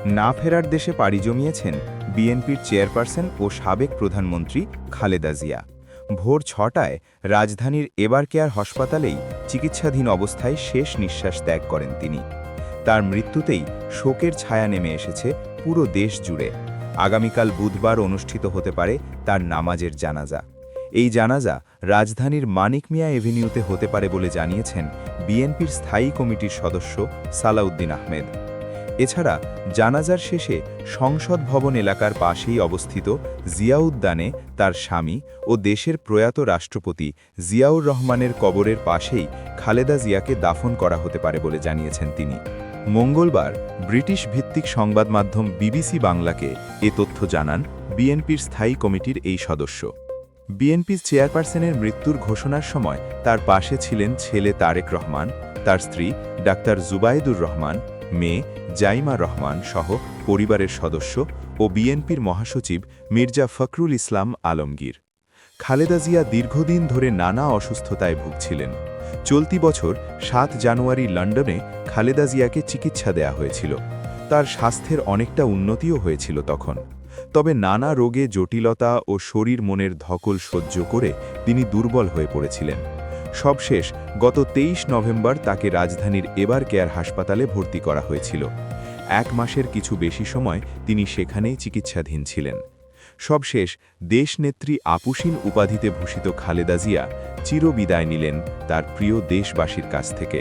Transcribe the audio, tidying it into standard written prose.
না ফেরার দেশে পাড়ি জমিয়েছেন বিএনপির চেয়ারপারসন ও সাবেক প্রধানমন্ত্রী খালেদা জিয়া। ভোর ৬টায় রাজধানীর এবার কেয়ার হাসপাতালেই চিকিৎসাধীন অবস্থায় শেষ নিঃশ্বাস ত্যাগ করেন তিনি। তার মৃত্যুতেই শোকের ছায়া নেমে এসেছে পুরো দেশ জুড়ে। আগামীকাল বুধবার অনুষ্ঠিত হতে পারে তার নামাজের জানাজা। এই জানাজা রাজধানীর মানিক মিয়া এভিনিউতে হতে পারে বলে জানিয়েছেন বিএনপির স্থায়ী কমিটির সদস্য সালাউদ্দিন আহমেদ। এছাড়া জানাজার শেষে সংসদ ভবন এলাকার পাশেই অবস্থিত জিয়া উদ্যানে তার স্বামী ও দেশের প্রয়াত রাষ্ট্রপতি জিয়াউর রহমানের কবরের পাশেই খালেদা জিয়াকে দাফন করা হতে পারে বলে জানিয়েছেন তিনি। মঙ্গলবার ব্রিটিশ ভিত্তিক সংবাদ মাধ্যম বিবিসি বাংলাকে এ তথ্য জানান বিএনপির স্থায়ী কমিটির এই সদস্য। বিএনপির চেয়ারপারসনের মৃত্যুর ঘোষণার সময় তার পাশে ছিলেন ছেলে তারেক রহমান, তার স্ত্রী ডাক্তার জুবাইদুর রহমান, মেয়ে জাইমা রহমান সহ পরিবারের সদস্য ও বিএনপির মহাসচিব মির্জা ফখরুল ইসলাম আলমগীর। খালেদা জিয়া দীর্ঘদিন ধরে নানা অসুস্থতায় ভুগছিলেন। চলতি বছর ৭ জানুয়ারি লন্ডনে খালেদা জিয়াকে চিকিৎসা দেয়া হয়েছিল। তার স্বাস্থ্যের অনেকটা উন্নতিও হয়েছিল তখন। তবে নানা রোগে জটিলতা ও শরীর মনের ধকল সহ্য করে তিনি দুর্বল হয়ে পড়েছিলেন। সবশেষ গত ২৩ নভেম্বর তাকে রাজধানীর এবার কেয়ার হাসপাতালে ভর্তি করা হয়েছিল। ১ মাসের কিছু বেশি সময় তিনি সেখানেই চিকিৎসাধীন ছিলেন। সবশেষ দেশনেত্রী আপুসিন উপাধিতে ভূষিত খালেদা জিয়া চিরবিদায় নিলেন তার প্রিয় দেশবাসীর কাছ থেকে।